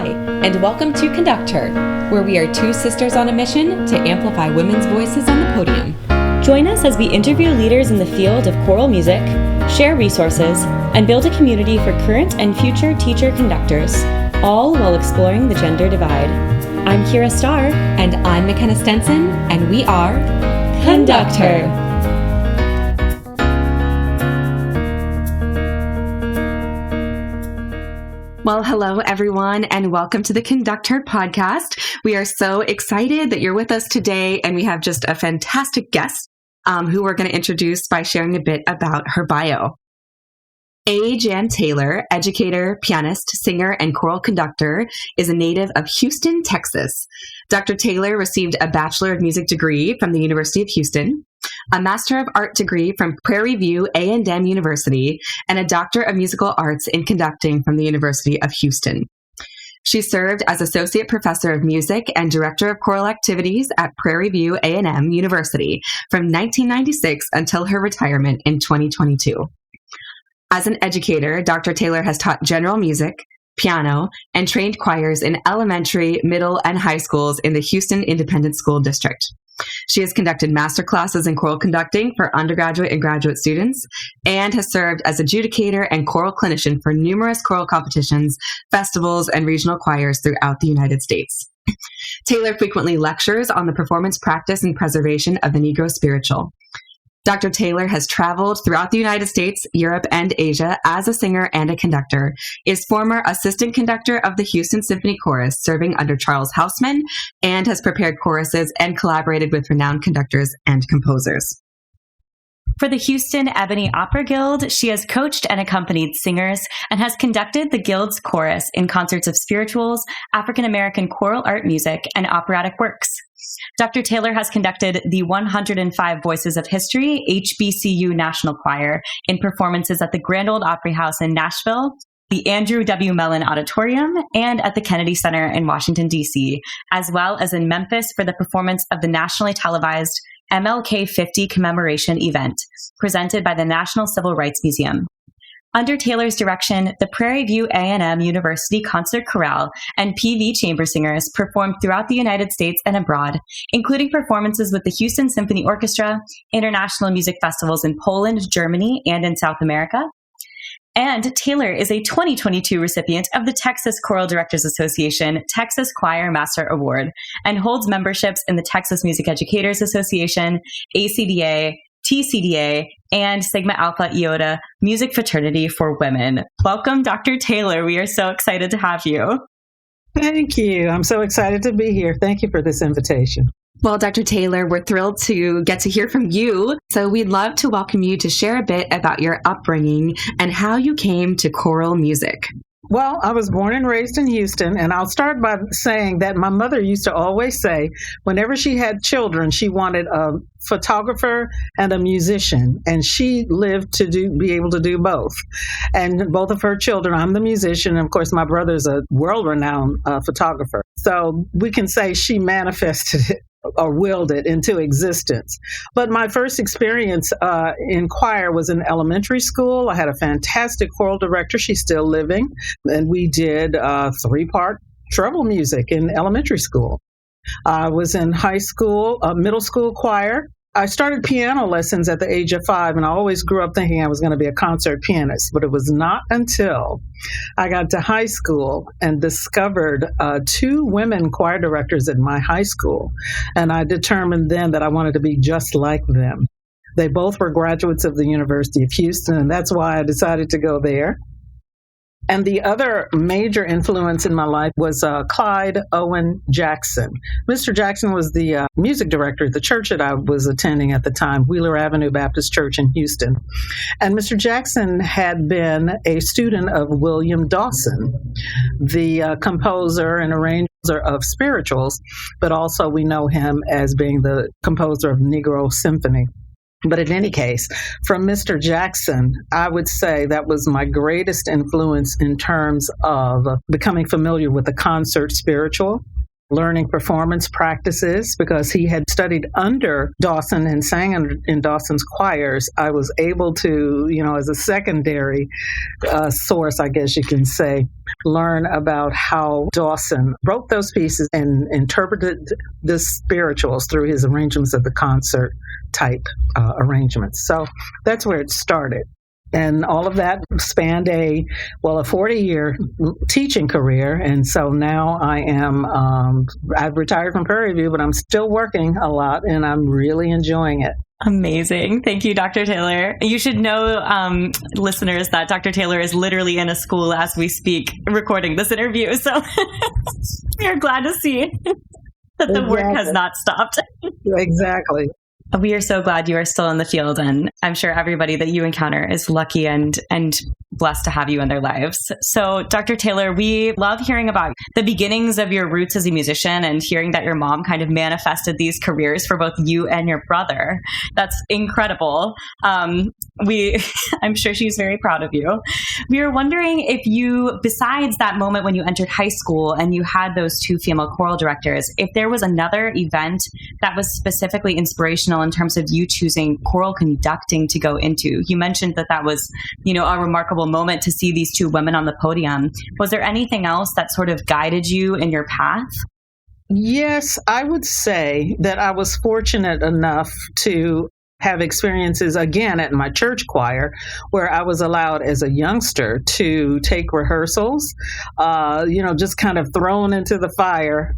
Hi, and welcome to Conduct Her, where we are two sisters on a mission to amplify women's voices on the podium. Join us as we interview leaders in the field of choral music, share resources, and build a community for current and future teacher conductors, all while exploring the gender divide. I'm Kyra Starr. And I'm McKenna Stenson, and we are Conduct Her. Well, hello, everyone, and welcome to the Conduct Her podcast. We are so excited that you're with us today, and we have just a fantastic guest who we're going to introduce by sharing a bit about her bio. A. Jan Taylor, educator, pianist, singer, and choral conductor, is a native of Houston, Texas. Dr. Taylor received a Bachelor of Music degree from the University of Houston, a Master of Art degree from Prairie View A&M University, and a Doctor of Musical Arts in Conducting from the University of Houston. She served as Associate Professor of Music and Director of Choral Activities at Prairie View A&M University from 1996 until her retirement in 2022. As an educator, Dr. Taylor has taught general music, piano, and trained choirs in elementary, middle, and high schools in the Houston Independent School District. She has conducted master classes in choral conducting for undergraduate and graduate students, and has served as adjudicator and choral clinician for numerous choral competitions, festivals, and regional choirs throughout the United States. Taylor frequently lectures on the performance practice and preservation of the Negro spiritual. Dr. Taylor has traveled throughout the United States, Europe, and Asia as a singer and a conductor, is former assistant conductor of the Houston Symphony Chorus, serving under Charles Houseman, and has prepared choruses and collaborated with renowned conductors and composers. For the Houston Ebony Opera Guild, she has coached and accompanied singers and has conducted the Guild's chorus in concerts of spirituals, African American choral art music, and operatic works. Dr. Taylor has conducted the 105 Voices of History HBCU National Choir in performances at the Grand Ole Opry House in Nashville, the Andrew W. Mellon Auditorium, and at the Kennedy Center in Washington, D.C., as well as in Memphis for the performance of the nationally televised MLK 50 commemoration event presented by the National Civil Rights Museum. Under Taylor's direction, the Prairie View A&M University Concert Chorale and PV Chamber Singers performed throughout the United States and abroad, including performances with the Houston Symphony Orchestra, international music festivals in Poland, Germany, and in South America. And Taylor is a 2022 recipient of the Texas Choral Directors Association Texas Choir Master Award and holds memberships in the Texas Music Educators Association, ACDA, TCDA, and Sigma Alpha Iota Music Fraternity for Women. Welcome, Dr. Taylor. We are so excited to have you. Thank you. I'm so excited to be here. Thank you for this invitation. Well, Dr. Taylor, we're thrilled to get to hear from you. So we'd love to welcome you to share a bit about your upbringing and how you came to choral music. Well, I was born and raised in Houston, and I'll start by saying that my mother used to always say whenever she had children, she wanted a photographer and a musician, and she lived to be able to do both. And both of her children, I'm the musician, and of course my brother's a world-renowned photographer. So we can say she manifested it or willed it into existence. But my first experience in choir was in elementary school. I had a fantastic choral director. She's still living. And we did 3-part treble music in elementary school. I was in high school, middle school choir. I started piano lessons at the age of 5, and I always grew up thinking I was going to be a concert pianist. But it was not until I got to high school and discovered 2 women choir directors at my high school. And I determined then that I wanted to be just like them. They both were graduates of the University of Houston, and that's why I decided to go there. And the other major influence in my life was Clyde Owen Jackson. Mr. Jackson was the music director at the church that I was attending at the time, Wheeler Avenue Baptist Church in Houston. And Mr. Jackson had been a student of William Dawson, the composer and arranger of spirituals, but also we know him as being the composer of Negro Symphony. But in any case, from Mr. Jackson, I would say that was my greatest influence in terms of becoming familiar with the concert spiritual. learning performance practices because he had studied under Dawson and sang in Dawson's choirs. I was able to, as a secondary source, I guess you can say, learn about how Dawson wrote those pieces and interpreted the spirituals through his arrangements of the concert type arrangements. So that's where it started. And all of that spanned a 40-year teaching career. And so now I've retired from Prairie View, but I'm still working a lot and I'm really enjoying it. Amazing. Thank you, Dr. Taylor. You should know, listeners, that Dr. Taylor is literally in a school as we speak recording this interview. So we're glad to see that the work has not stopped. Exactly. We are so glad you are still in the field, and I'm sure everybody that you encounter is lucky and blessed to have you in their lives. So, Dr. Taylor, we love hearing about the beginnings of your roots as a musician and hearing that your mom kind of manifested these careers for both you and your brother. That's incredible. I'm sure she's very proud of you. We were wondering if you, besides that moment when you entered high school and you had those two female choral directors, if there was another event that was specifically inspirational in terms of you choosing choral conducting to go into. You mentioned that was, a remarkable moment to see these two women on the podium. Was there anything else that sort of guided you in your path? Yes, I would say that I was fortunate enough to have experiences again at my church choir where I was allowed as a youngster to take rehearsals, just kind of thrown into the fire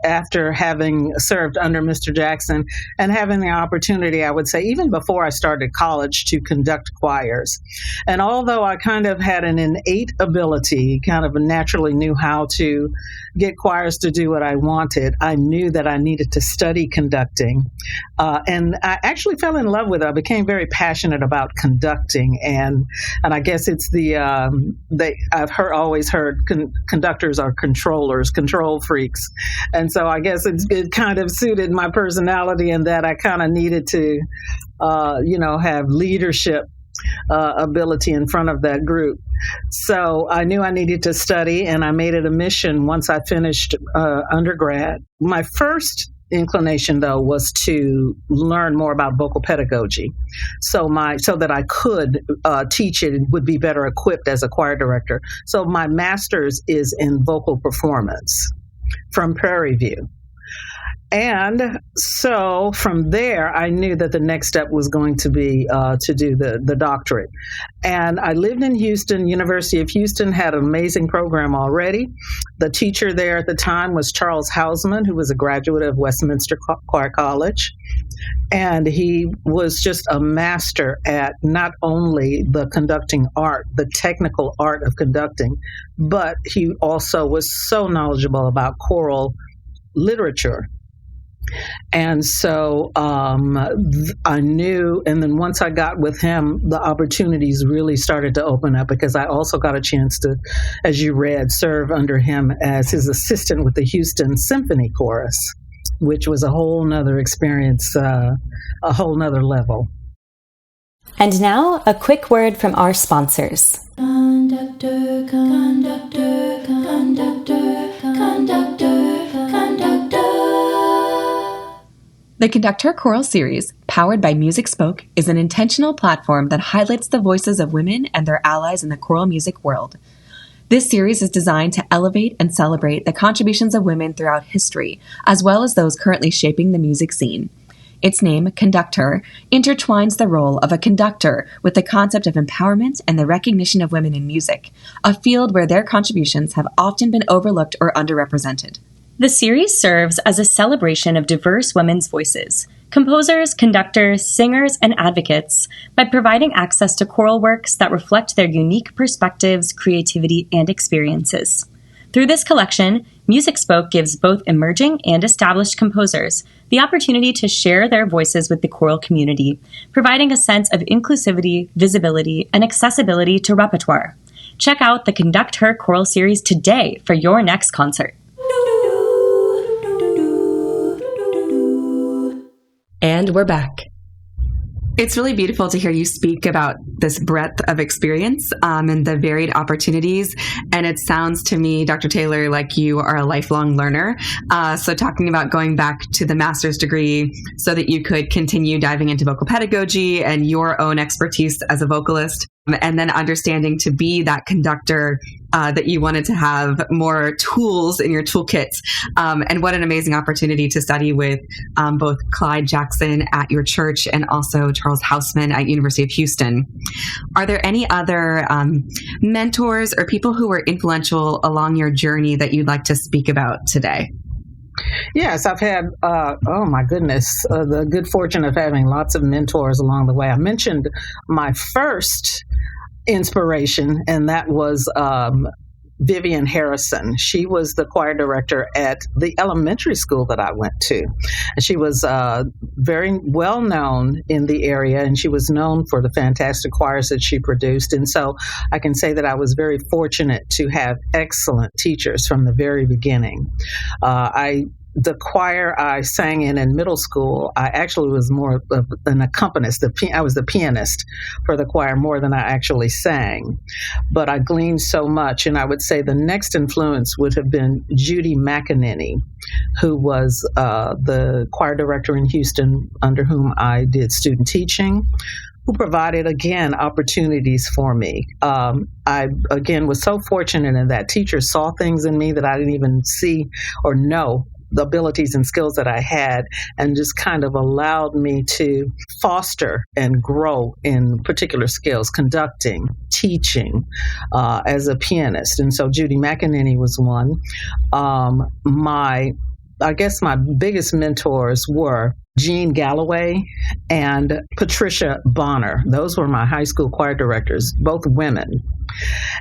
after having served under Mr. Jackson and having the opportunity, I would say, even before I started college, to conduct choirs. And although I kind of had an innate ability, kind of naturally knew how to get choirs to do what I wanted, I knew that I needed to study conducting. And I actually fell in love with it. I became very passionate about conducting, and I guess it's I've always heard conductors are controllers, control freaks, and so I guess it kind of suited my personality in that I kind of needed to, have leadership ability in front of that group. So I knew I needed to study, and I made it a mission once I finished undergrad. My first inclination, though, was to learn more about vocal pedagogy, so that I could teach it and would be better equipped as a choir director. So my master's is in vocal performance from Prairie View. And so from there, I knew that the next step was going to be to do the doctorate. And I lived in Houston. University of Houston had an amazing program already. The teacher there at the time was Charles Hausman, who was a graduate of Westminster Choir College. And he was just a master at not only the conducting art, the technical art of conducting, but he also was so knowledgeable about choral literature. And so I knew, and then once I got with him, the opportunities really started to open up because I also got a chance to, as you read, serve under him as his assistant with the Houston Symphony Chorus, which was a whole nother experience, a whole nother level. And now, a quick word from our sponsors. Conductor, conductor, conductor, conductor, conductor. The Conductor Choral Series, powered by Music Spoke, is an intentional platform that highlights the voices of women and their allies in the choral music world. This series is designed to elevate and celebrate the contributions of women throughout history, as well as those currently shaping the music scene. Its name, Conductor, intertwines the role of a conductor with the concept of empowerment and the recognition of women in music, a field where their contributions have often been overlooked or underrepresented. The series serves as a celebration of diverse women's voices, composers, conductors, singers, and advocates, by providing access to choral works that reflect their unique perspectives, creativity, and experiences. Through this collection, Music Spoke gives both emerging and established composers the opportunity to share their voices with the choral community, providing a sense of inclusivity, visibility, and accessibility to repertoire. Check out the Conduct Her Choral Series today for your next concert. And we're back. It's really beautiful to hear you speak about this breadth of experience and the varied opportunities. And it sounds to me, Dr. Taylor, like you are a lifelong learner. So talking about going back to the master's degree so that you could continue diving into vocal pedagogy and your own expertise as a vocalist, and then understanding to be that conductor that you wanted to have more tools in your toolkits. And what an amazing opportunity to study with both Clyde Jackson at your church and also Charles Houseman at University of Houston. Are there any other mentors or people who were influential along your journey that you'd like to speak about today? Yes, I've had, the good fortune of having lots of mentors along the way. I mentioned my first inspiration, and that was Vivian Harrison. She was the choir director at the elementary school that I went to. And she was very well known in the area, and she was known for the fantastic choirs that she produced. And so I can say that I was very fortunate to have excellent teachers from the very beginning. The choir I sang in middle school, I actually was more of an accompanist. I was the pianist for the choir more than I actually sang. But I gleaned so much, and I would say the next influence would have been Judy McEnany, who was the choir director in Houston under whom I did student teaching, who provided, again, opportunities for me. I, again, was so fortunate in that teachers saw things in me that I didn't even see or know the abilities and skills that I had, and just kind of allowed me to foster and grow in particular skills, conducting, teaching, as a pianist. And so Judy McEnany was one. I guess my biggest mentors were Jean Galloway and Patricia Bonner. Those were my high school choir directors, both women.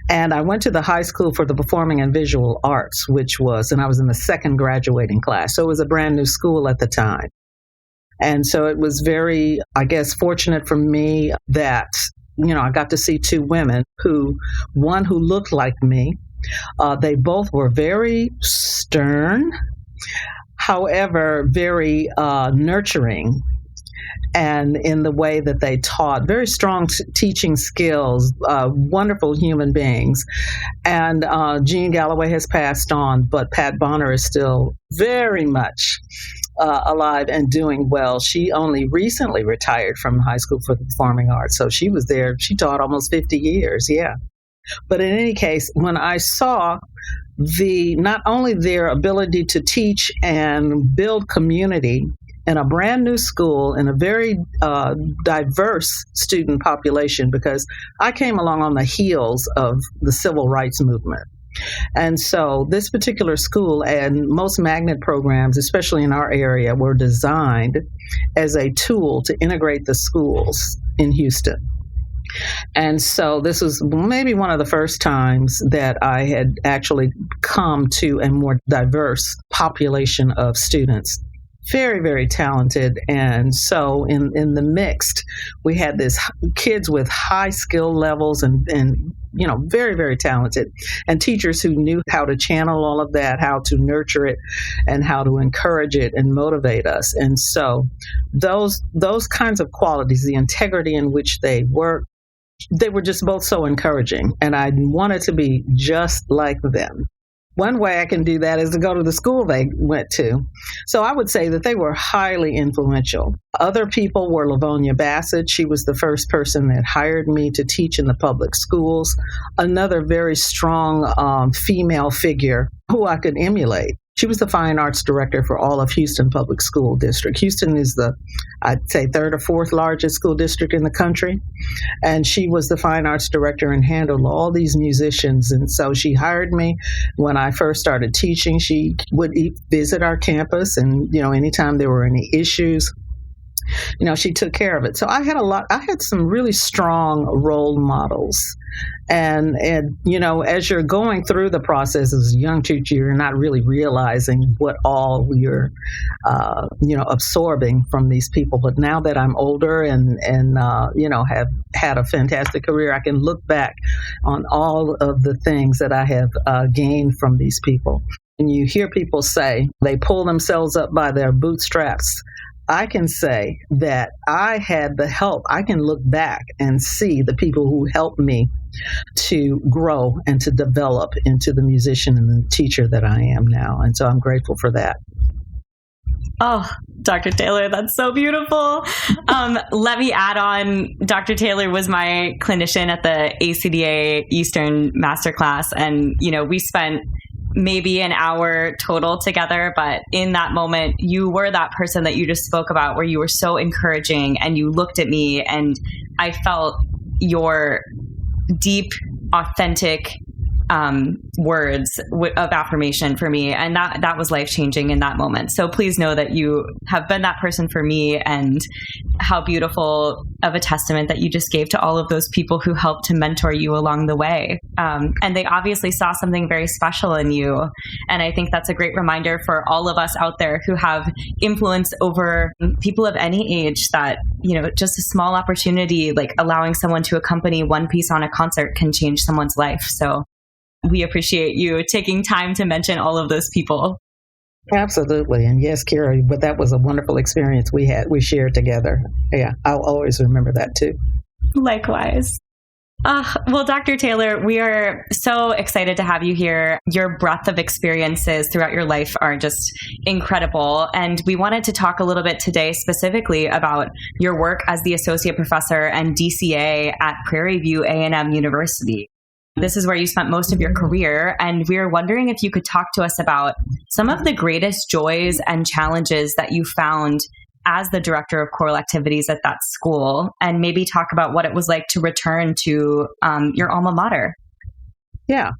And I went to the high school for the performing and visual arts, and I was in the second graduating class. So it was a brand new school at the time. And so it was very, I guess, fortunate for me that, I got to see two women one who looked like me. They both were very stern, however, very nurturing, and in the way that they taught, very strong teaching skills, wonderful human beings. And Jean Galloway has passed on, but Pat Bonner is still very much alive and doing well. She only recently retired from high school for the performing arts, so she was there. She taught almost 50 years, yeah. But in any case, when I saw not only their ability to teach and build community in a brand new school, in a very diverse student population, because I came along on the heels of the civil rights movement. And so this particular school and most magnet programs, especially in our area, were designed as a tool to integrate the schools in Houston. And so this was maybe one of the first times that I had actually come to a more diverse population of students. Very, very talented. And so in the mixed, we had this kids with high skill levels and very, very talented, and teachers who knew how to channel all of that, how to nurture it, and how to encourage it and motivate us. And so those kinds of qualities, the integrity in which they work, they were just both so encouraging, and I wanted to be just like them. One way I can do that is to go to the school they went to. So I would say that they were highly influential. Other people were Livonia Bassett. She was the first person that hired me to teach in the public schools. Another very strong female figure who I could emulate. She was the fine arts director for all of Houston Public School District. Houston is I'd say, third or fourth largest school district in the country. And she was the fine arts director and handled all these musicians. And so she hired me when I first started teaching. She would visit our campus, and, anytime there were any issues, she took care of it. So I had some really strong role models. And as you're going through the process as a young teacher, you're not really realizing what all you're, absorbing from these people. But now that I'm older and have had a fantastic career, I can look back on all of the things that I have gained from these people. And you hear people say they pull themselves up by their bootstraps. I can say that I had the help. I can look back and see the people who helped me to grow and to develop into the musician and the teacher that I am now. And so I'm grateful for that. Oh, Dr. Taylor, that's so beautiful. Let me add on, Dr. Taylor was my clinician at the ACDA Eastern Masterclass. And, we spent maybe an hour total together. But in that moment, you were that person that you just spoke about, where you were so encouraging and you looked at me and I felt your deep, authentic words of affirmation for me. And that was life-changing in that moment. So please know that you have been that person for me, and how beautiful of a testament that you just gave to all of those people who helped to mentor you along the way. And they obviously saw something very special in you. And I think that's a great reminder for all of us out there who have influence over people of any age, that, just a small opportunity, like allowing someone to accompany one piece on a concert, can change someone's life. So we appreciate you taking time to mention all of those people. Absolutely. And yes, Kyra, but that was a wonderful experience we shared together. Yeah, I'll always remember that too. Likewise. Well, Dr. Taylor, we are so excited to have you here. Your breadth of experiences throughout your life are just incredible. And we wanted to talk a little bit today specifically about your work as the Associate Professor and DCA at Prairie View A&M University. This is where you spent most of your career, and we were wondering if you could talk to us about some of the greatest joys and challenges that you found as the director of choral activities at that school, and maybe talk about what it was like to return to your alma mater. Yeah.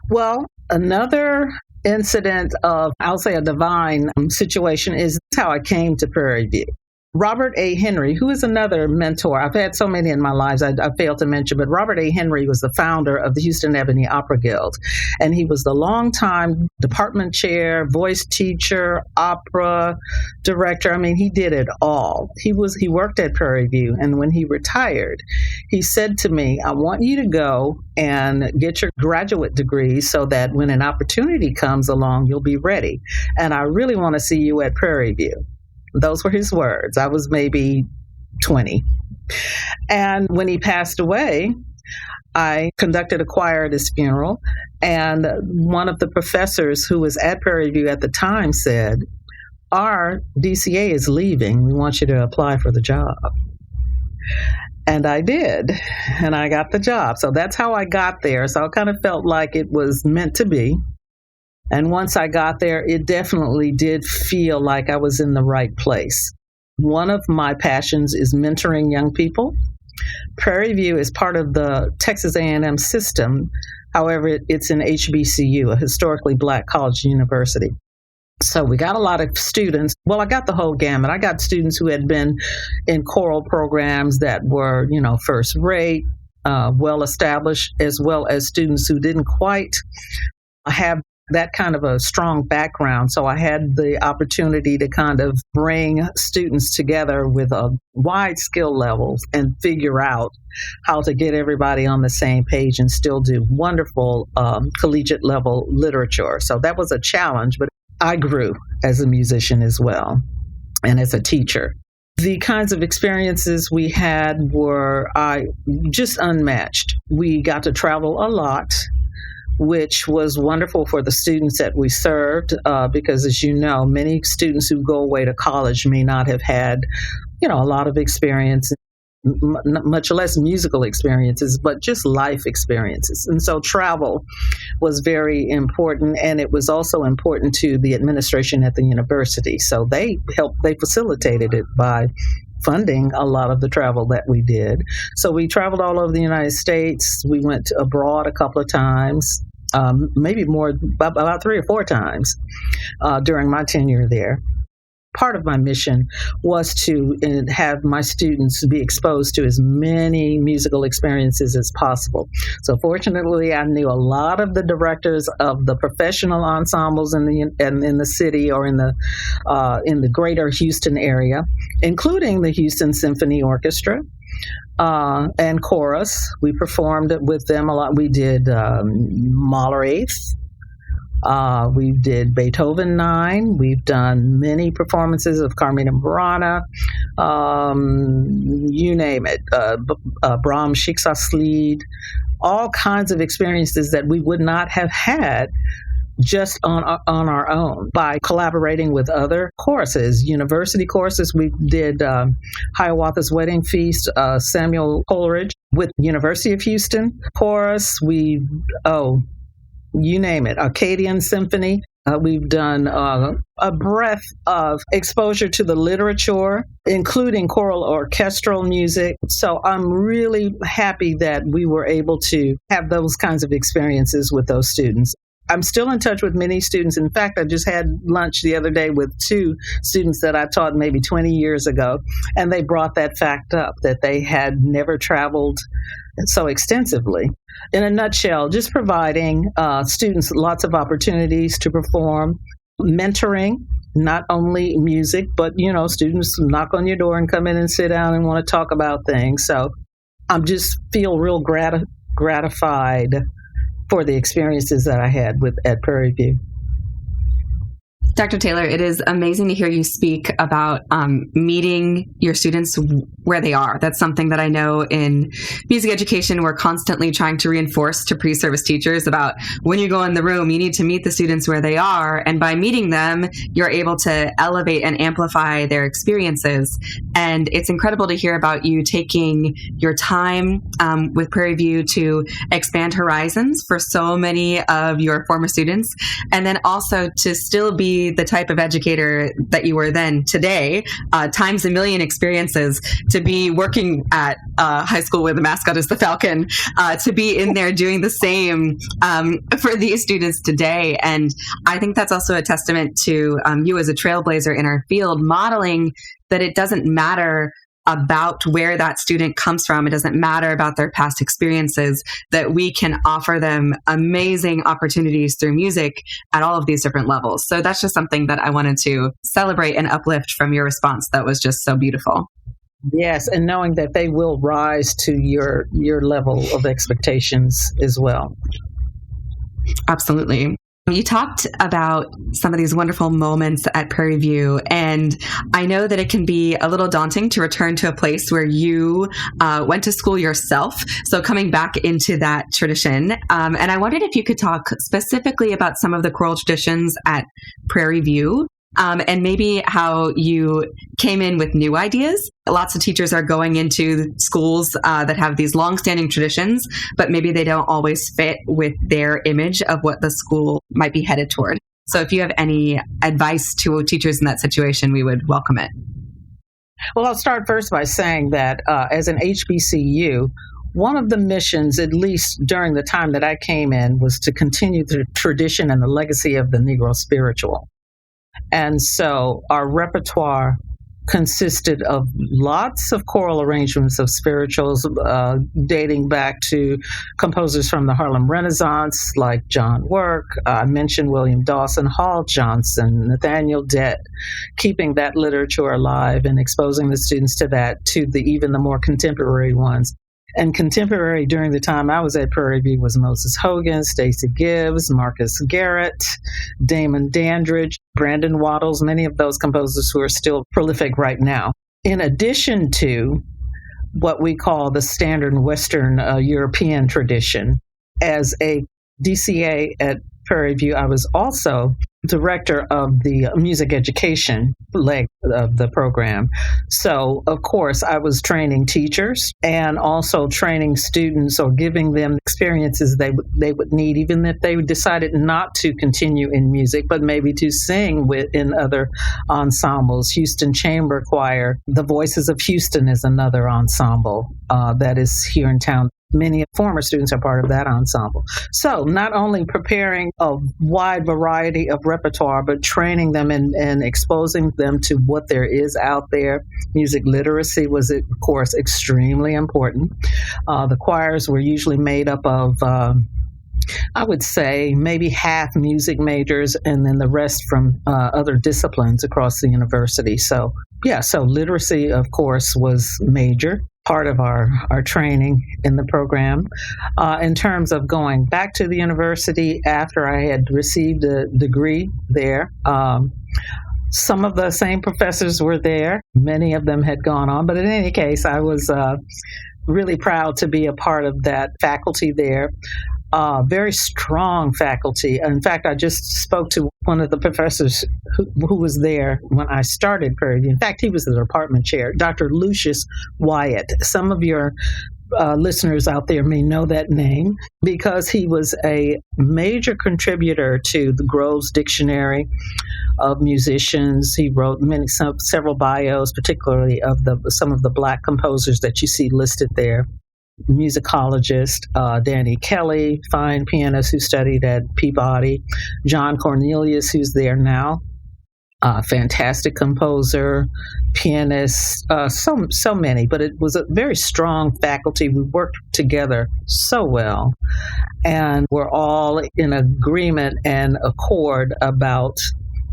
Well, another incident of, I'll say, a divine situation is how I came to Prairie View. Robert A. Henry, who is another mentor. I've had so many in my lives I failed to mention, but Robert A. Henry was the founder of the Houston Ebony Opera Guild. And he was the longtime department chair, voice teacher, opera director. I mean, he did it all. He worked at Prairie View. And when he retired, he said to me, I want you to go and get your graduate degree so that when an opportunity comes along, you'll be ready. And I really want to see you at Prairie View. Those were his words. I was maybe 20. And when he passed away, I conducted a choir at his funeral. And one of the professors who was at Prairie View at the time said, our DCA is leaving. We want you to apply for the job. And I did. And I got the job. So that's how I got there. So I kind of felt like it was meant to be. And once I got there, it definitely did feel like I was in the right place. One of my passions is mentoring young people. Prairie View is part of the Texas A&M system. However, it's an HBCU, a historically Black college university. So we got a lot of students. Well, I got the whole gamut. I got students who had been in choral programs that were, first rate, well established, as well as students who didn't quite have that kind of a strong background. So I had the opportunity to kind of bring students together with a wide skill levels and figure out how to get everybody on the same page and still do wonderful collegiate level literature. So that was a challenge, but I grew as a musician as well and as a teacher. The kinds of experiences we had were just unmatched. We got to travel a lot, which was wonderful for the students that we served, because, as you know, many students who go away to college may not have had, a lot of experience, much less musical experiences, but just life experiences. And so travel was very important, and it was also important to the administration at the university. So they facilitated it by funding a lot of the travel that we did. So we traveled all over the United States. We went abroad a couple of times, maybe more, about 3 or 4 times during my tenure there. Part of my mission was to have my students be exposed to as many musical experiences as possible. So fortunately, I knew a lot of the directors of the professional ensembles in the city or in the greater Houston area, including the Houston Symphony Orchestra and chorus. We performed with them a lot. We did Mahler Eighth. We did Beethoven 9. We've done many performances of Carmina Burana, you name it, Brahms Schicksalslied, all kinds of experiences that we would not have had just on our own by collaborating with other choruses, university choruses. We did Hiawatha's Wedding Feast, Samuel Coleridge with University of Houston chorus. You name it, Arcadian Symphony. We've done a breadth of exposure to the literature, including choral orchestral music. So I'm really happy that we were able to have those kinds of experiences with those students. I'm still in touch with many students. In fact, I just had lunch the other day with 2 students that I taught maybe 20 years ago, and they brought that fact up, that they had never traveled so extensively. In a nutshell, just providing students lots of opportunities to perform, mentoring, not only music, but, students knock on your door and come in and sit down and want to talk about things. So I just feel real gratified for the experiences that I had at Prairie View. Dr. Taylor, it is amazing to hear you speak about meeting your students where they are. That's something that I know in music education, we're constantly trying to reinforce to pre-service teachers about when you go in the room, you need to meet the students where they are. And by meeting them, you're able to elevate and amplify their experiences. And it's incredible to hear about you taking your time with Prairie View to expand horizons for so many of your former students. And then also to still be the type of educator that you were then today, times a million experiences, to be working at high school where the mascot is the Falcon, to be in there doing the same for these students today. And I think that's also a testament to you as a trailblazer in our field, modeling that it doesn't matter about where that student comes from. It doesn't matter about their past experiences, that we can offer them amazing opportunities through music at all of these different levels. So that's just something that I wanted to celebrate and uplift from your response. That was just so beautiful. Yes, and knowing that they will rise to your level of expectations as well. Absolutely. You talked about some of these wonderful moments at Prairie View, and I know that it can be a little daunting to return to a place where you went to school yourself. So coming back into that tradition, and I wondered if you could talk specifically about some of the choral traditions at Prairie View. And maybe how you came in with new ideas. Lots of teachers are going into schools that have these longstanding traditions, but maybe they don't always fit with their image of what the school might be headed toward. So if you have any advice to teachers in that situation, we would welcome it. Well, I'll start first by saying that as an HBCU, one of the missions, at least during the time that I came in, was to continue the tradition and the legacy of the Negro spiritual. And so our repertoire consisted of lots of choral arrangements of spirituals dating back to composers from the Harlem Renaissance like John Work. I mentioned William Dawson, Hall Johnson, Nathaniel Dett, keeping that literature alive and exposing the students to that, to even the more contemporary ones. And contemporary during the time I was at Prairie View was Moses Hogan, Stacey Gibbs, Marcus Garrett, Damon Dandridge, Brandon Waddles, many of those composers who are still prolific right now. In addition to what we call the standard Western European tradition, as a DCA at Prairie View, I was also director of the music education leg of the program. So, of course, I was training teachers and also training students or giving them experiences they would need, even if they decided not to continue in music, but maybe to sing in other ensembles. Houston Chamber Choir, the Voices of Houston is another ensemble that is here in town. Many former students are part of that ensemble. So not only preparing a wide variety of repertoire, but training them and exposing them to what there is out there. Music literacy was, of course, extremely important. The choirs were usually made up of, I would say, maybe half music majors and then the rest from other disciplines across the university. So literacy, of course, was major. part of our training in the program. In terms of going back to the university after I had received a degree there, some of the same professors were there. Many of them had gone on, but in any case, I was really proud to be a part of that faculty there. Very strong faculty. In fact, I just spoke to one of the professors who was there when I started Prairie View. In fact, he was the department chair, Dr. Lucius Wyatt. Some of your listeners out there may know that name because he was a major contributor to the Groves Dictionary of Musicians. He wrote several bios, particularly of some of the Black composers that you see listed there. Musicologist, Danny Kelly, fine pianist who studied at Peabody, John Cornelius, who's there now, fantastic composer, pianist, so many, but it was a very strong faculty. We worked together so well, and we're all in agreement and accord about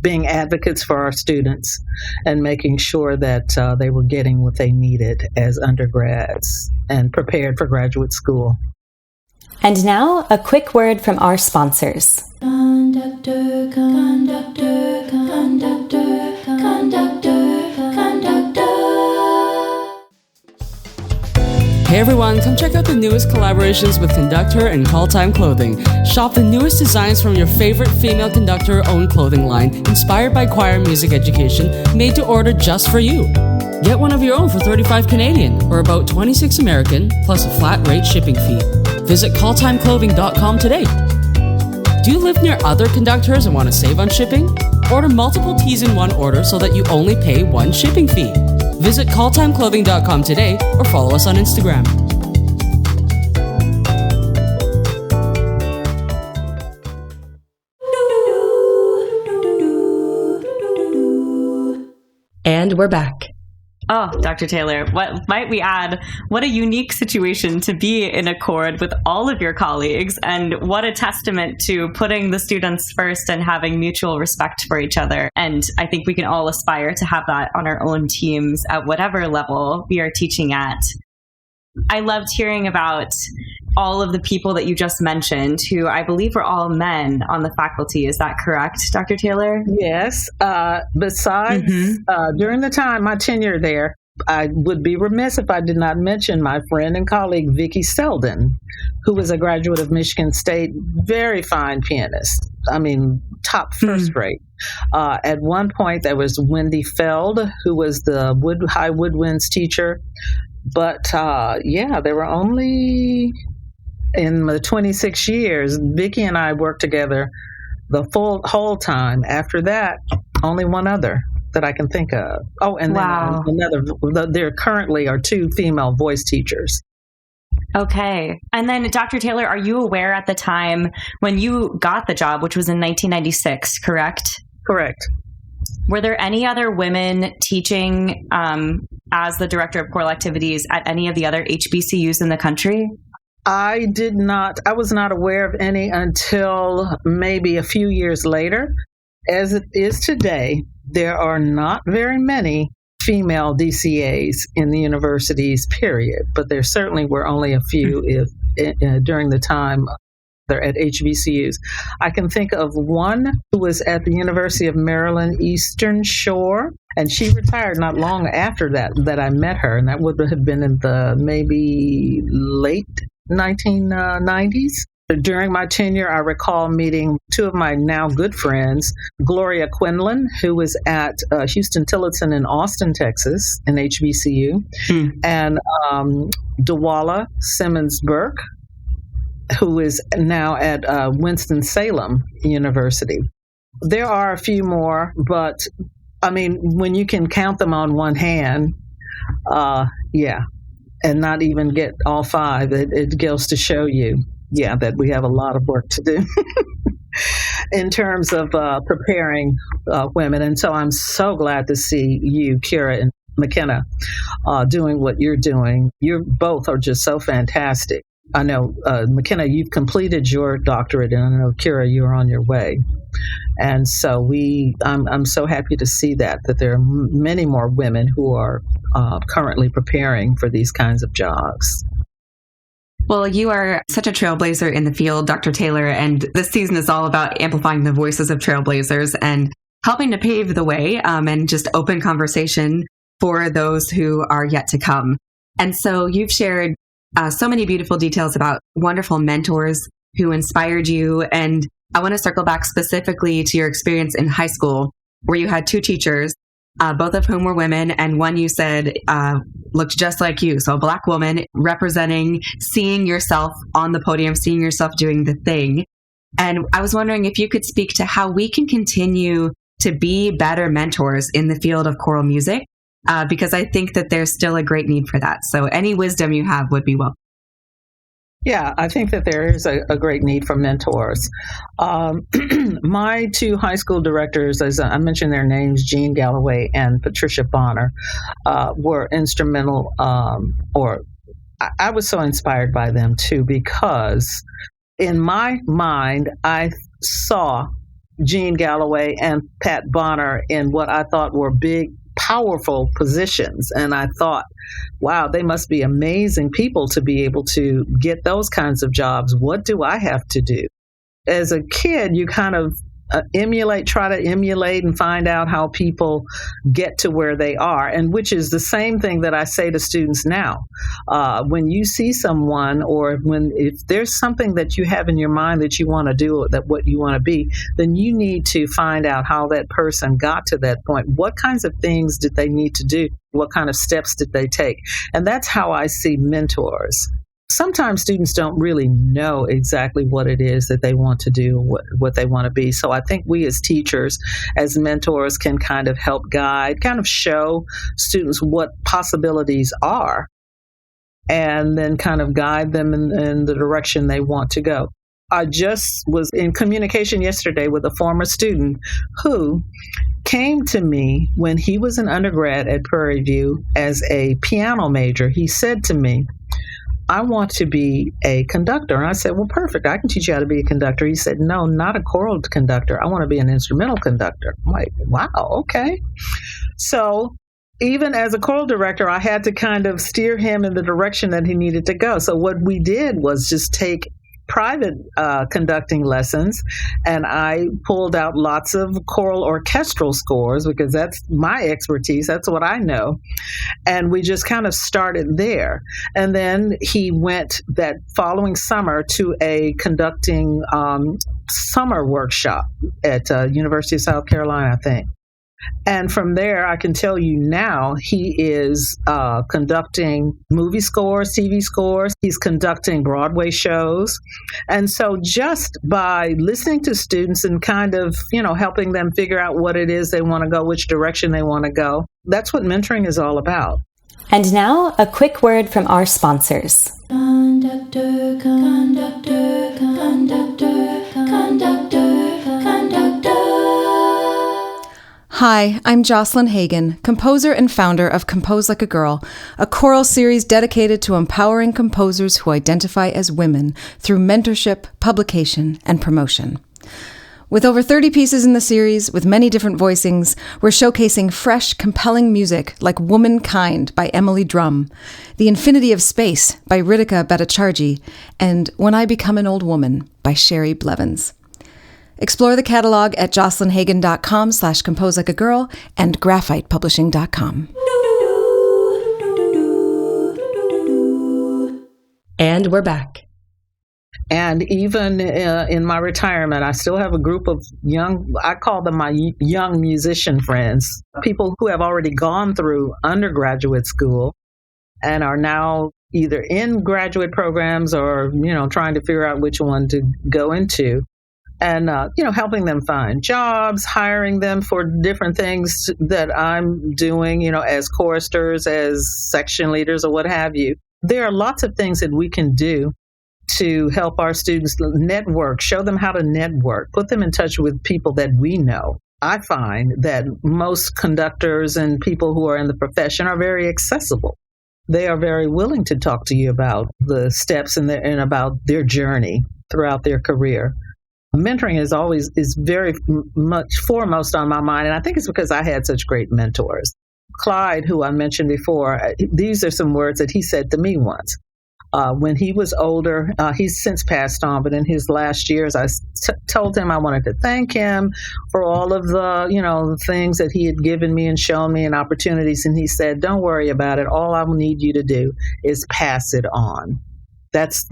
being advocates for our students and making sure that they were getting what they needed as undergrads and prepared for graduate school. And now, a quick word from our sponsors. Conductor, conductor, conductor, conductor, conductor. Hey everyone, come check out the newest collaborations with Conductor and Call Time Clothing. Shop the newest designs from your favorite female conductor-owned clothing line, inspired by choir music education, made to order just for you. Get one of your own for $35 Canadian, or about $26 American, plus a flat rate shipping fee. Visit calltimeclothing.com today. Do you live near other conductors and want to save on shipping? Order multiple tees in one order so that you only pay one shipping fee. Visit calltimeclothing.com today or follow us on Instagram. And we're back. Oh, Dr. Taylor, what might we add? What a unique situation to be in accord with all of your colleagues, and what a testament to putting the students first and having mutual respect for each other. And I think we can all aspire to have that on our own teams at whatever level we are teaching at. I loved hearing about all of the people that you just mentioned, who I believe were all men on the faculty. Is that correct, Dr. Taylor? Yes. Besides, during the time, my tenure there, I would be remiss if I did not mention my friend and colleague, Vicki Selden, who was a graduate of Michigan State, very fine pianist. I mean, top first rate. At one point, there was Wendy Feld, who was the high woodwinds teacher. But there were only, in the 26 years, Vicki and I worked together the whole time. After that, only one other that I can think of. Oh, and then there currently are 2 female voice teachers. Okay. And then, Dr. Taylor, are you aware at the time when you got the job, which was in 1996, correct? Correct. Were there any other women teaching as the director of choral activities at any of the other HBCUs in the country? I was not aware of any until maybe a few years later. As it is today, there are not very many female DCAs in the universities, period. But there certainly were only a few during the time they're at HBCUs. I can think of one who was at the University of Maryland Eastern Shore, and she retired not long after that I met her, and that would have been in the maybe late 1990s. During my tenure, I recall meeting 2 of my now good friends, Gloria Quinlan, who was at Houston Tillotson in Austin, Texas, in HBCU, and Dawala Simmons Burke, who is now at Winston-Salem University. There are a few more, but I mean, when you can count them on one hand, and not even get all 5, it goes to show you, that we have a lot of work to do in terms of preparing women. And so I'm so glad to see you, Kyra and McKenna, doing what you're doing. You both are just so fantastic. I know, McKenna, you've completed your doctorate, and I know, Kyra, you're on your way. And so I'm so happy to see that there are many more women who are currently preparing for these kinds of jobs. Well, you are such a trailblazer in the field, Dr. Taylor, and this season is all about amplifying the voices of trailblazers and helping to pave the way and just open conversation for those who are yet to come. And so you've shared so many beautiful details about wonderful mentors who inspired you. And I want to circle back specifically to your experience in high school, where you had two teachers, both of whom were women, and one you said looked just like you. So a Black woman representing, seeing yourself on the podium, seeing yourself doing the thing. And I was wondering if you could speak to how we can continue to be better mentors in the field of choral music, because I think that there's still a great need for that. So any wisdom you have would be welcome. Yeah, I think that there is a great need for mentors. My two high school directors, as I mentioned their names, Jean Galloway and Patricia Bonner, were instrumental, I was so inspired by them too, because in my mind, I saw Jean Galloway and Pat Bonner in what I thought were big, powerful positions. And I thought, wow, they must be amazing people to be able to get those kinds of jobs. What do I have to do? As a kid, you kind of try to emulate and find out how people get to where they are, and which is the same thing that I say to students now. When you see someone, or if there's something that you have in your mind that you want to do, that what you want to be, then you need to find out how that person got to that point. What kinds of things did they need to do? What kind of steps did they take? And that's how I see mentors. Sometimes students don't really know exactly what it is that they want to do, what they want to be. So I think we as teachers, as mentors, can kind of help guide, kind of show students what possibilities are, and then kind of guide them in the direction they want to go. I just was in communication yesterday with a former student who came to me when he was an undergrad at Prairie View as a piano major. He said to me, I want to be a conductor. And I said, well, perfect. I can teach you how to be a conductor. He said, no, not a choral conductor. I want to be an instrumental conductor. I'm like, wow, okay. So even as a choral director, I had to kind of steer him in the direction that he needed to go. So what we did was just take private conducting lessons, and I pulled out lots of choral orchestral scores because that's my expertise. That's what I know. And we just kind of started there. And then he went that following summer to a conducting summer workshop at University of South Carolina, I think. And from there, I can tell you now, he is conducting movie scores, TV scores. He's conducting Broadway shows. And so just by listening to students and kind of, helping them figure out what it is they want to go, which direction they want to go, that's what mentoring is all about. And now, a quick word from our sponsors. Conductor, conductor, conductor, conductor, conductor. Hi, I'm Jocelyn Hagan, composer and founder of Compose Like a Girl, a choral series dedicated to empowering composers who identify as women through mentorship, publication, and promotion. With over 30 pieces in the series, with many different voicings, we're showcasing fresh, compelling music like Womankind by Emily Drum, The Infinity of Space by Ritika Bhattacharjee, and When I Become an Old Woman by Sherry Blevins. Explore the catalog at jocelynhagan.com/composelikeagirl and graphitepublishing.com. And we're back. And even in my retirement, I still have a group of I call them my young musician friends, people who have already gone through undergraduate school and are now either in graduate programs or, trying to figure out which one to go into. And, helping them find jobs, hiring them for different things that I'm doing, as choristers, as section leaders, or what have you. There are lots of things that we can do to help our students network, show them how to network, put them in touch with people that we know. I find that most conductors and people who are in the profession are very accessible. they are very willing to talk to you about the steps and about their journey throughout their career. Mentoring is very much foremost on my mind, and I think it's because I had such great mentors. Clyde, who I mentioned before, these are some words that he said to me once. When he was older, he's since passed on, but in his last years, I told him I wanted to thank him for all of the things that he had given me and shown me and opportunities. And he said, "Don't worry about it. All I need you to do is pass it on." That's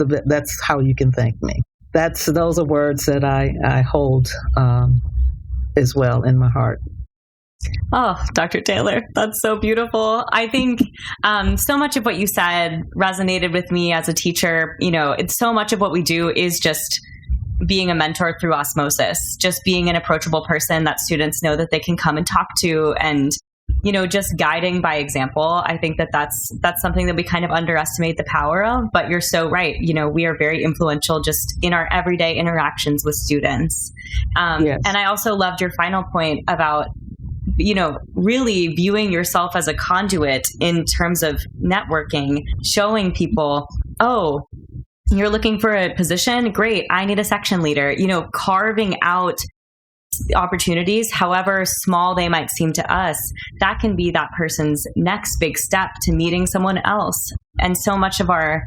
how you can thank me. Those are words that I hold as well in my heart. Oh, Dr. Taylor, that's so beautiful. I think so much of what you said resonated with me as a teacher. It's so much of what we do is just being a mentor through osmosis, just being an approachable person that students know that they can come and talk to, and just guiding by example. I think that's something that we kind of underestimate the power of, but you're so right. We are very influential just in our everyday interactions with students. Yes. And I also loved your final point about really viewing yourself as a conduit in terms of networking, showing people, oh, you're looking for a position? Great. I need a section leader, carving out opportunities, however small they might seem to us, that can be that person's next big step to meeting someone else. And so much of our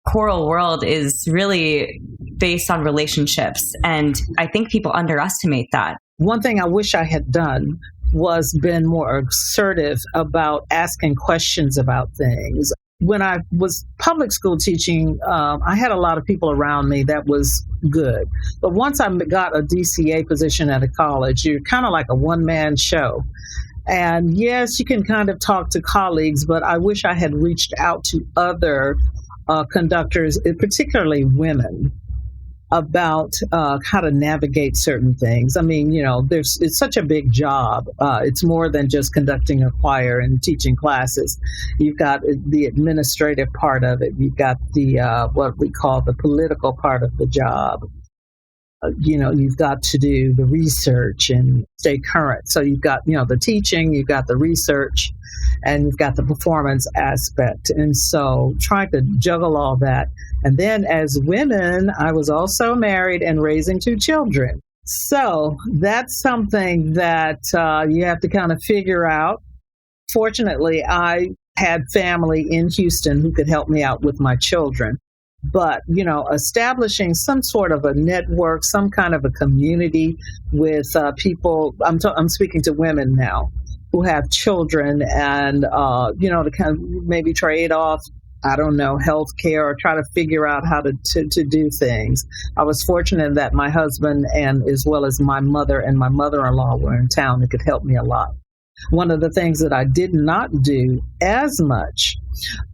choral world is really based on relationships. And I think people underestimate that. One thing I wish I had done was been more assertive about asking questions about things. When I was public school teaching, I had a lot of people around me that was good. But once I got a DCA position at a college, you're kind of like a one-man show. And yes, you can kind of talk to colleagues, but I wish I had reached out to other conductors, particularly women, about how to navigate certain things. I mean, it's such a big job. It's more than just conducting a choir and teaching classes. You've got the administrative part of it. You've got the what we call the political part of the job. You've got to do the research and stay current. So you've got, the teaching, you've got the research, and you've got the performance aspect. And so trying to juggle all that. And then as women, I was also married and raising 2 children. So that's something that you have to kind of figure out. Fortunately, I had family in Houston who could help me out with my children. But, establishing some sort of a network, some kind of a community with people, I'm speaking to women now who have children and, to kind of maybe trade off, health care or try to figure out how to do things. I was fortunate that my husband and as well as my mother and my mother-in-law were in town that could help me a lot. One of the things that I did not do as much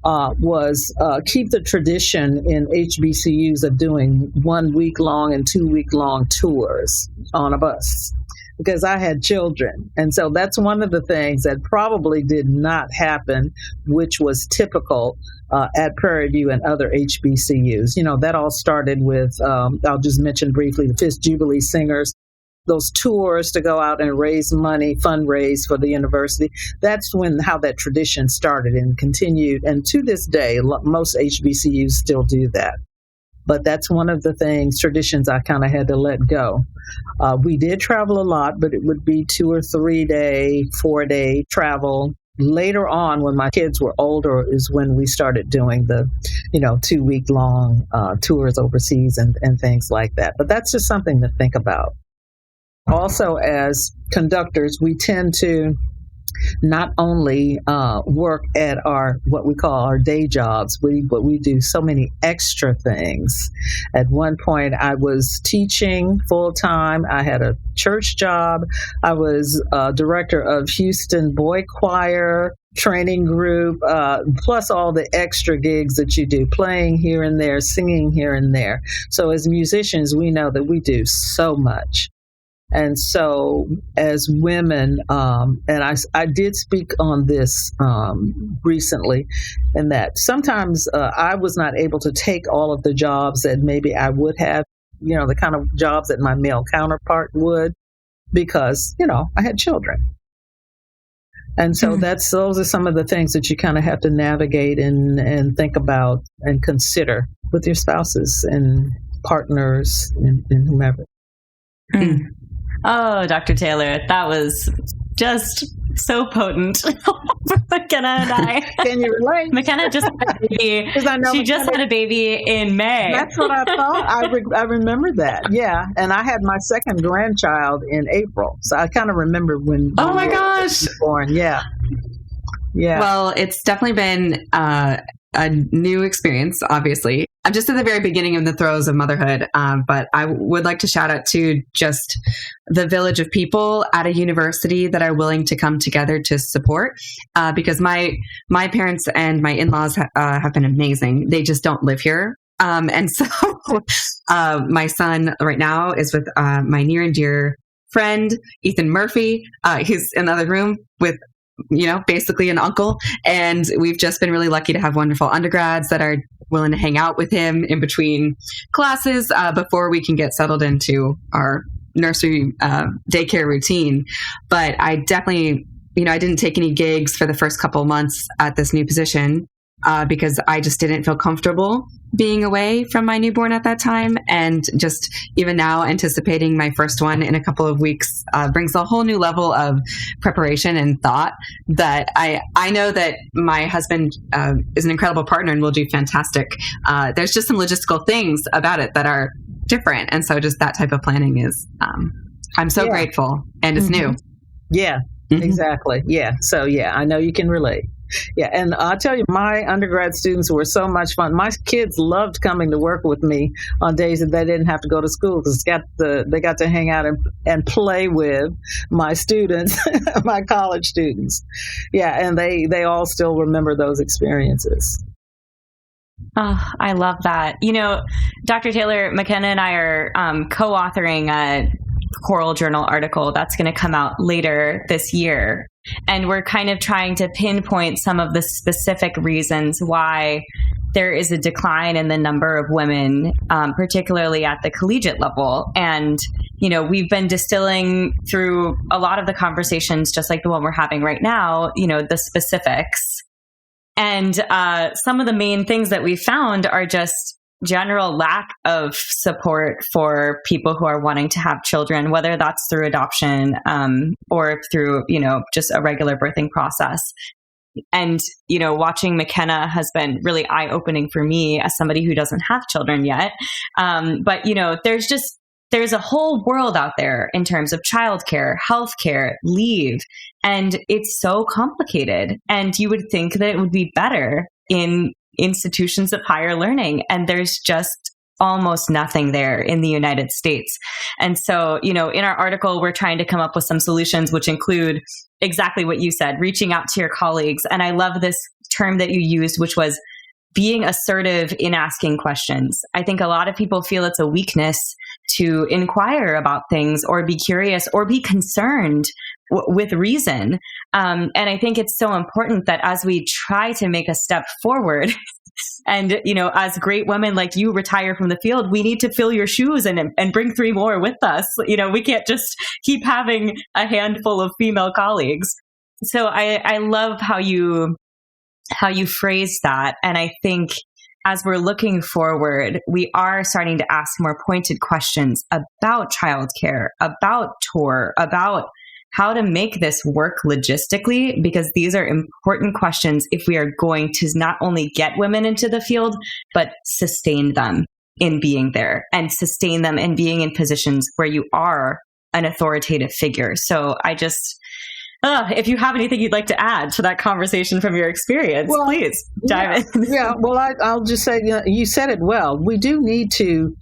was keep the tradition in HBCUs of doing 1 week long and 2 week long tours on a bus, because I had children. And so that's one of the things that probably did not happen, which was typical at Prairie View and other HBCUs. That all started with, I'll just mention briefly, the Fifth Jubilee Singers. Those tours to go out and raise money, fundraise for the university. That's how that tradition started and continued. And to this day, most HBCUs still do that. But that's one of the traditions I kind of had to let go. We did travel a lot, but it would be 2 or 3 day, 4 day travel. Later on, when my kids were older, is when we started doing the, 2 week long tours overseas and things like that. But that's just something to think about. Also, as conductors, we tend to not only work at what we call our day jobs, but we do so many extra things. At one point, I was teaching full time. I had a church job. I was director of Houston Boy Choir training group, plus all the extra gigs that you do, playing here and there, singing here and there. So as musicians, we know that we do so much. And so as women, and I did speak on this recently, in that sometimes I was not able to take all of the jobs that maybe I would have, the kind of jobs that my male counterpart would, because, I had children. And so those are some of the things that you kind of have to navigate and think about and consider with your spouses and partners and whomever. Oh, Dr. Taylor, that was just so potent for McKenna and I. Can you relate? McKenna just had a baby. She just had a baby in May. That's what I thought. I remember that. Yeah. And I had my second grandchild in April. So I kind of remember when. Oh my gosh. Born. Yeah. Yeah. Well, it's definitely been a new experience, obviously. I'm just at the very beginning of the throes of motherhood, but I would like to shout out to just the village of people at a university that are willing to come together to support, because my parents and my in-laws have been amazing. They just don't live here. And so my son right now is with my near and dear friend, Ethan Murphy. He's in the other room with basically an uncle. And we've just been really lucky to have wonderful undergrads that are willing to hang out with him in between classes before we can get settled into our nursery daycare routine. But I definitely, I didn't take any gigs for the first couple of months at this new position because I just didn't feel comfortable being away from my newborn at that time. And just even now anticipating my first one in a couple of weeks brings a whole new level of preparation and thought that I know that my husband is an incredible partner and will do fantastic. There's just some logistical things about it that are different. And so just that type of planning is, I'm so grateful, and it's new. Yeah, exactly. Yeah. So I know you can relate. Yeah, and I'll tell you, my undergrad students were so much fun. My kids loved coming to work with me on days that they didn't have to go to school because they got to hang out and play with my students, my college students. Yeah, and they all still remember those experiences. Oh, I love that. Dr. Taylor, McKenna and I are co-authoring a Choral Journal article that's going to come out later this year. And we're kind of trying to pinpoint some of the specific reasons why there is a decline in the number of women, particularly at the collegiate level. And, we've been distilling through a lot of the conversations, just like the one we're having right now, the specifics. And some of the main things that we found are just general lack of support for people who are wanting to have children, whether that's through adoption or through, just a regular birthing process. And, watching McKenna has been really eye-opening for me as somebody who doesn't have children yet. But, there's a whole world out there in terms of childcare, healthcare, leave, and it's so complicated. And you would think that it would be better in institutions of higher learning, and there's just almost nothing there in the United States. And so, in our article, we're trying to come up with some solutions, which include exactly what you said, reaching out to your colleagues. And I love this term that you used, which was being assertive in asking questions. I think a lot of people feel it's a weakness to inquire about things or be curious or be concerned with reason. And I think it's so important that as we try to make a step forward and, as great women like you retire from the field, we need to fill your shoes and bring 3 more with us. We can't just keep having a handful of female colleagues. So I love how you phrase that. And I think as we're looking forward, we are starting to ask more pointed questions about childcare, about tour, about how to make this work logistically, because these are important questions if we are going to not only get women into the field, but sustain them in being there and sustain them in being in positions where you are an authoritative figure. So I just, if you have anything you'd like to add to that conversation from your experience, please dive in. Yeah, well, I'll just say, you said it well. We do need to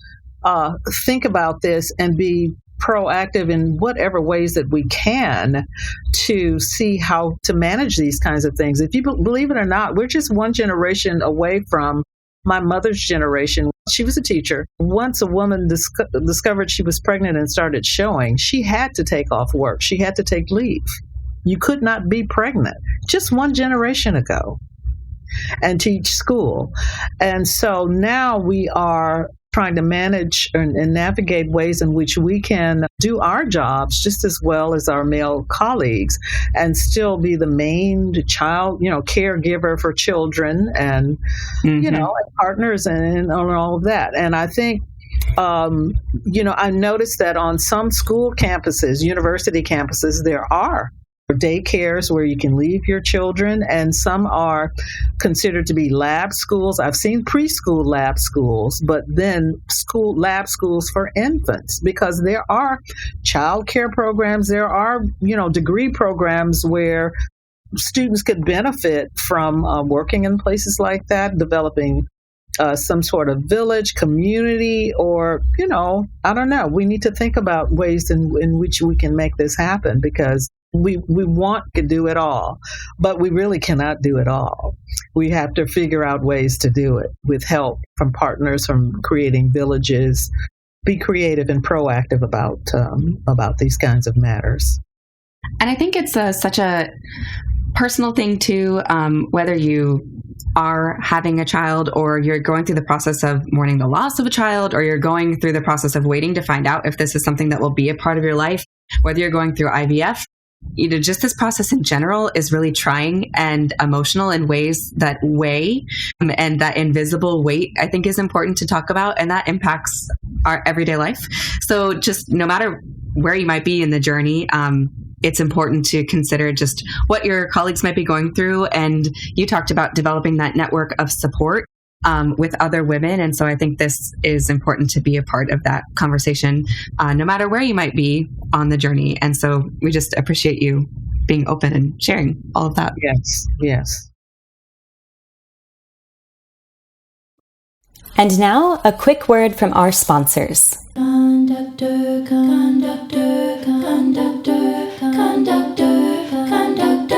think about this and be proactive in whatever ways that we can to see how to manage these kinds of things. If you believe it or not, we're just one generation away from my mother's generation. She was a teacher. Once a woman discovered she was pregnant and started showing, she had to take off work. She had to take leave. You could not be pregnant just one generation ago and teach school. And so now we are trying to manage and navigate ways in which we can do our jobs just as well as our male colleagues and still be the main child, caregiver for children and, and partners and all of that. And I think, I noticed that on some school campuses, university campuses, there are daycares where you can leave your children, and some are considered to be lab schools. I've seen preschool lab schools, but then lab schools for infants, because there are child care programs, there are, degree programs where students could benefit from working in places like that, developing some sort of village, community, or, I don't know. We need to think about ways in which we can make this happen, because we want to do it all, but we really cannot do it all. We have to figure out ways to do it with help from partners, from creating villages. Be creative and proactive about these kinds of matters. And I think it's such a personal thing too, whether you are having a child or you're going through the process of mourning the loss of a child, or you're going through the process of waiting to find out if this is something that will be a part of your life, whether you're going through IVF. Just this process in general is really trying and emotional in ways that weigh, and that invisible weight, I think, is important to talk about, and that impacts our everyday life. So just no matter where you might be in the journey, it's important to consider just what your colleagues might be going through. And you talked about developing that network of support with other women. And so I think this is important to be a part of that conversation, no matter where you might be on the journey. And so we just appreciate you being open and sharing all of that. Yes. And now, a quick word from our sponsors. Conductor, conductor, conductor, conductor, conductor.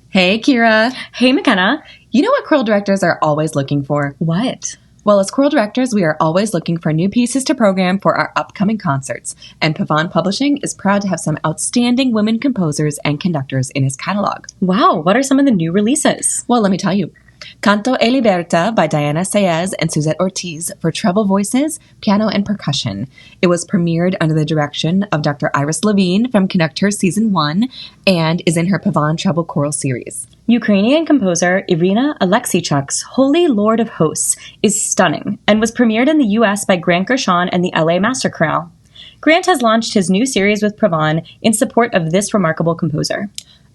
Hey, Kyra. Hey, McKenna. You know what choral directors are always looking for? What? Well, as choral directors, we are always looking for new pieces to program for our upcoming concerts, and Pavon Publishing is proud to have some outstanding women composers and conductors in its catalog. Wow, what are some of the new releases? Well, let me tell you. Canto e Liberta by Diana Saez and Suzette Ortiz for treble voices, piano, and percussion. It was premiered under the direction of Dr. Iris Levine from Conductor Season 1 and is in her Pavon Treble Choral series. Ukrainian composer Irina Alexichuk's Holy Lord of Hosts is stunning and was premiered in the U.S. by Grant Gershon and the LA Master Chorale. Grant has launched his new series with Pavon in support of this remarkable composer.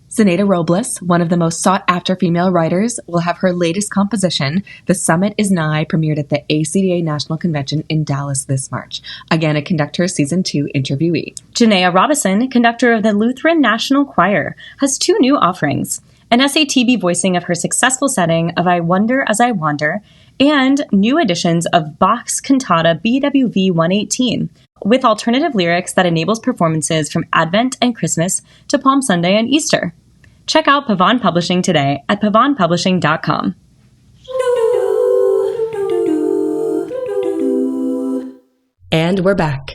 Zenaida Robles, one of the most sought-after female writers, will have her latest composition, The Summit is Nigh, premiered at the ACDA National Convention in Dallas this March. Again, a Conductor Season 2 interviewee. Janaea Robison, conductor of the Lutheran National Choir, has two new offerings: an SATB voicing of her successful setting of I Wonder as I Wander, and new editions of Bach's cantata BWV 118, with alternative lyrics that enables performances from Advent and Christmas to Palm Sunday and Easter. Check out Pavon Publishing today at pavonpublishing.com. And we're back.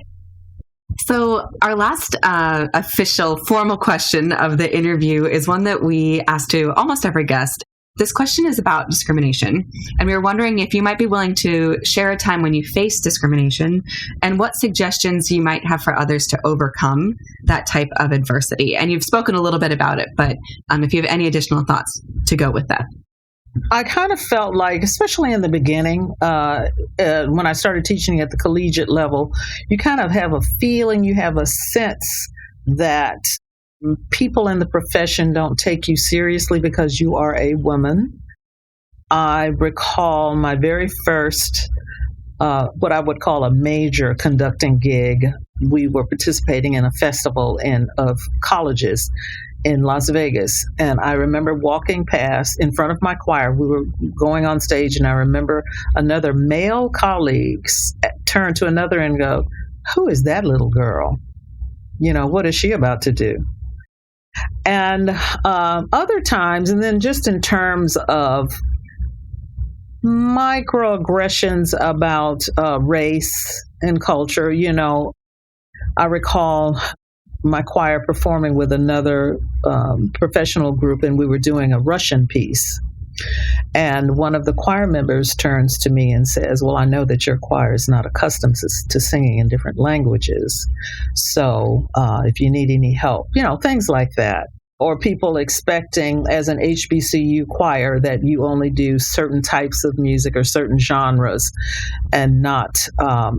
So our last official formal question of the interview is one that we ask to almost every guest. This question is about discrimination, and we were wondering if you might be willing to share a time when you faced discrimination and what suggestions you might have for others to overcome that type of adversity. And you've spoken a little bit about it, but if you have any additional thoughts to go with that. I kind of felt like, especially in the beginning, when I started teaching at the collegiate level, you kind of have a feeling, you have a sense that people in the profession don't take you seriously because you are a woman. I recall my very first, what I would call a major conducting gig. We were participating in a festival of colleges in Las Vegas. And I remember walking past in front of my choir. We were going on stage, and I remember another male colleague turn to another and go, "Who is that little girl? What is she about to do?" And other times, and then just in terms of microaggressions about race and culture, I recall my choir performing with another professional group, and we were doing a Russian piece. And one of the choir members turns to me and says, well, I know that your choir is not accustomed to singing in different languages. So if you need any help, things like that. Or people expecting as an HBCU choir that you only do certain types of music or certain genres, and not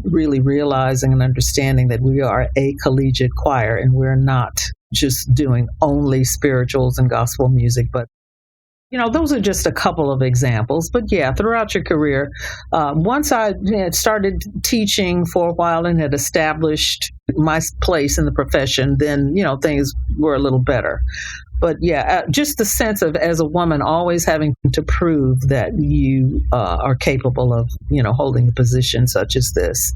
really realizing and understanding that we are a collegiate choir and we're not just doing only spirituals and gospel music. But, those are just a couple of examples. But yeah, throughout your career, once I had started teaching for a while and had established my place in the profession, then, things were a little better. But yeah, just the sense of, as a woman, always having to prove that you are capable of, holding a position such as this.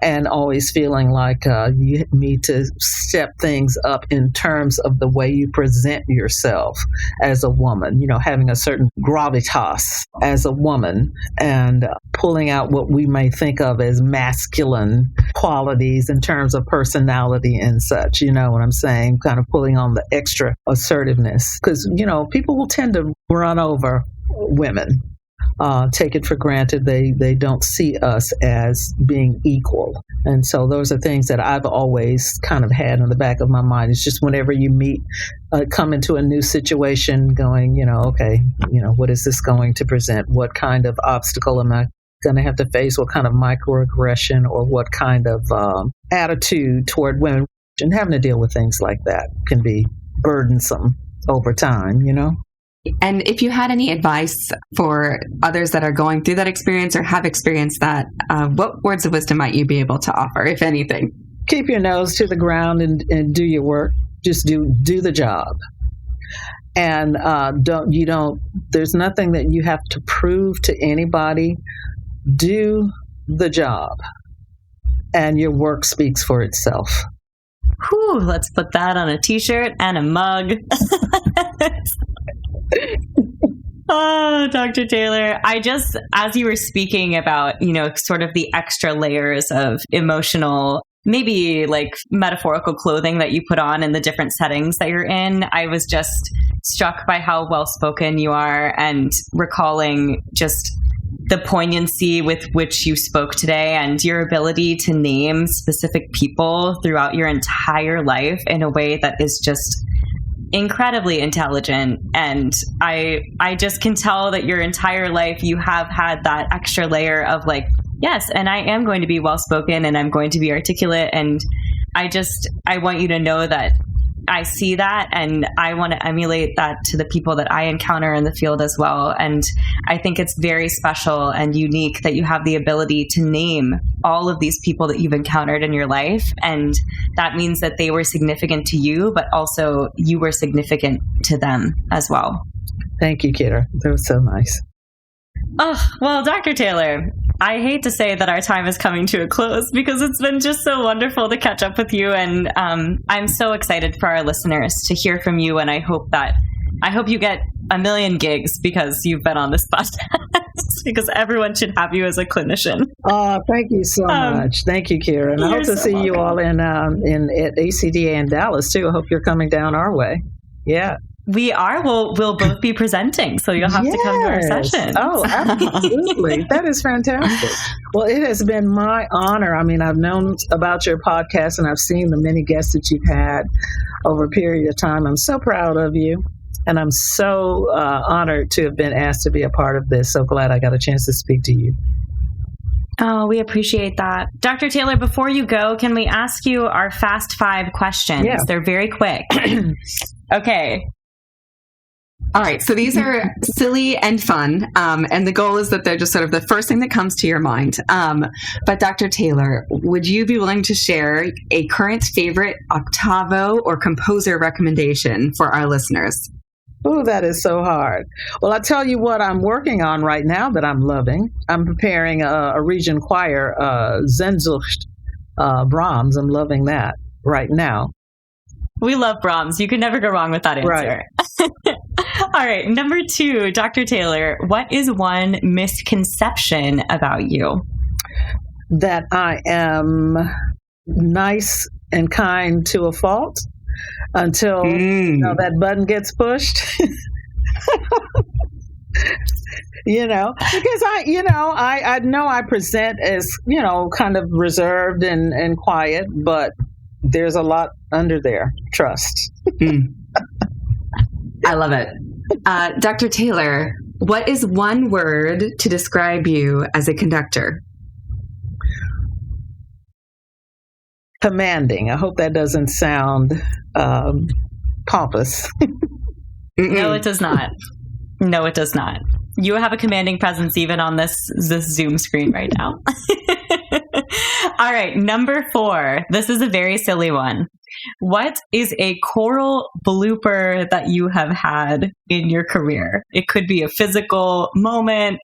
And always feeling like you need to step things up in terms of the way you present yourself as a woman, having a certain gravitas as a woman and pulling out what we may think of as masculine qualities in terms of personality and such, you know what I'm saying? Kind of pulling on the extra assertiveness because, people will tend to run over women. Take it for granted. They don't see us as being equal. And so those are things that I've always kind of had in the back of my mind. It's just whenever you come into a new situation going, okay, what is this going to present? What kind of obstacle am I going to have to face? What kind of microaggression or what kind of attitude toward women? And having to deal with things like that can be burdensome over time, And if you had any advice for others that are going through that experience or have experienced that, what words of wisdom might you be able to offer, if anything? Keep your nose to the ground and do your work. Just do the job. And there's nothing that you have to prove to anybody. Do the job. And your work speaks for itself. Whew, let's put that on a t-shirt and a mug. Oh, Dr. Taylor, as you were speaking about, sort of the extra layers of emotional, maybe like metaphorical clothing that you put on in the different settings that you're in, I was just struck by how well-spoken you are and recalling just the poignancy with which you spoke today and your ability to name specific people throughout your entire life in a way that is just incredibly intelligent. And I just can tell that your entire life you have had that extra layer of like, yes, and I am going to be well-spoken and I'm going to be articulate. And I want you to know that I see that and I want to emulate that to the people that I encounter in the field as well. And I think it's very special and unique that you have the ability to name all of these people that you've encountered in your life. And that means that they were significant to you, but also you were significant to them as well. Thank you, Kyra. That was so nice. Oh, well, Dr. Taylor, I hate to say that our time is coming to a close because it's been just so wonderful to catch up with you. And I'm so excited for our listeners to hear from you. And I hope you get 1 million gigs because you've been on this podcast because everyone should have you as a clinician. Oh, thank you so much. Thank you, Kyra. And I hope to see you all in at ACDA in Dallas too. I hope you're coming down our way. Yeah. We are. We'll both be presenting, so you'll have to come to our session. Oh, absolutely. That is fantastic. Well, it has been my honor. I mean, I've known about your podcast and I've seen the many guests that you've had over a period of time. I'm so proud of you. And I'm so honored to have been asked to be a part of this. So glad I got a chance to speak to you. Oh, we appreciate that. Dr. Taylor, before you go, can we ask you our fast 5 questions? Yeah. They're very quick. Okay. All right. So these are silly and fun. And the goal is that they're just sort of the first thing that comes to your mind. But Dr. Taylor, would you be willing to share a current favorite octavo or composer recommendation for our listeners? Oh, that is so hard. Well, I'll tell you what I'm working on right now that I'm loving. I'm preparing a region choir, Sehnsucht, Brahms. I'm loving that right now. We love Brahms. You can never go wrong with that answer. Right. All right. Number 2, Dr. Taylor, what is one misconception about you? That I am nice and kind to a fault until that button gets pushed. Because I know I present as, kind of reserved and quiet, but there's a lot under there. Trust. I love it. Dr. Taylor, what is one word to describe you as a conductor? Commanding. I hope that doesn't sound pompous. No, it does not. No, it does not. You have a commanding presence even on this Zoom screen right now. All right, number 4. This is a very silly one. What is a choral blooper that you have had in your career? It could be a physical moment,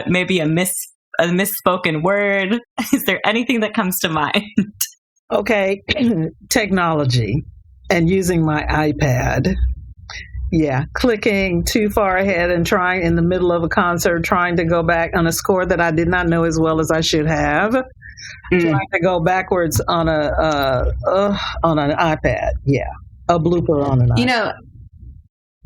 maybe a misspoken word. Is there anything that comes to mind? Okay, technology and using my iPad. Yeah, clicking too far ahead and trying in the middle of a concert, trying to go back on a score that I did not know as well as I should have. Trying to go backwards on an iPad. Yeah, a blooper on an iPad.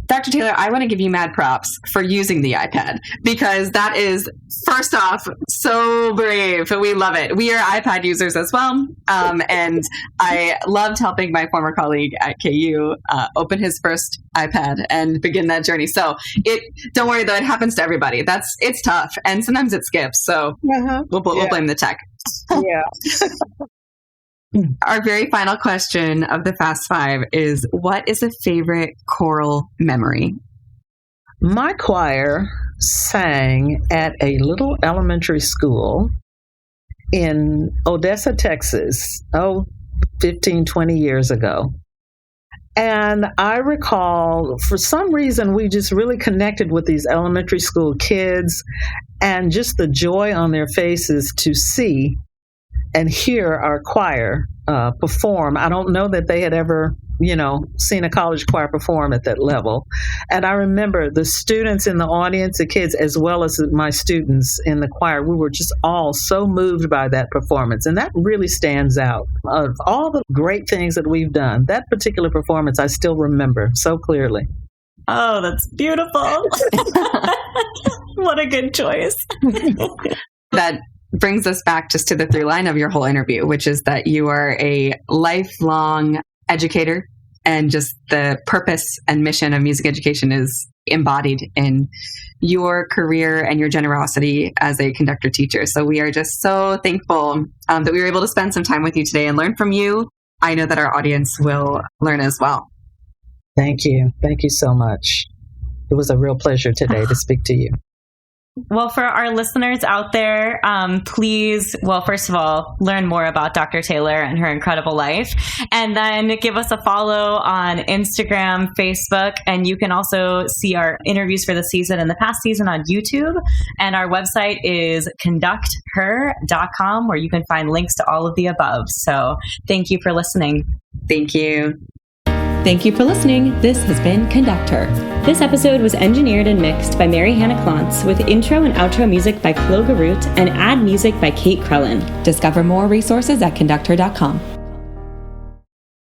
Dr. Taylor, I want to give you mad props for using the iPad, because that is, first off, so brave. We love it. We are iPad users as well. And I loved helping my former colleague at KU open his first iPad and begin that journey. So don't worry though, it happens to everybody. It's tough. And sometimes it skips. So we'll blame the tech. Yeah. Our very final question of the Fast 5 is, what is a favorite choral memory? My choir sang at a little elementary school in Odessa, Texas, 15, 20 years ago. And I recall, for some reason, we just really connected with these elementary school kids, and just the joy on their faces to see and hear our choir perform. I don't know that they had ever, seen a college choir perform at that level. And I remember the students in the audience, the kids, as well as my students in the choir, we were just all so moved by that performance. And that really stands out. Of all the great things that we've done, that particular performance I still remember so clearly. Oh, that's beautiful. What a good choice. That brings us back just to the through line of your whole interview, which is that you are a lifelong educator, and just the purpose and mission of music education is embodied in your career and your generosity as a conductor teacher. So we are just so thankful that we were able to spend some time with you today and learn from you. I know that our audience will learn as well. Thank you. Thank you so much. It was a real pleasure today to speak to you. Well, for our listeners out there, please, first of all, learn more about Dr. Taylor and her incredible life, and then give us a follow on Instagram, Facebook, and you can also see our interviews for the season and the past season on YouTube. And our website is conducther.com, where you can find links to all of the above. So thank you for listening. Thank you. Thank you for listening. This has been Conductor. This episode was engineered and mixed by Mary Hannah Klontz, with intro and outro music by Chloe Garut and ad music by Kate Krellin. Discover more resources at conductor.com.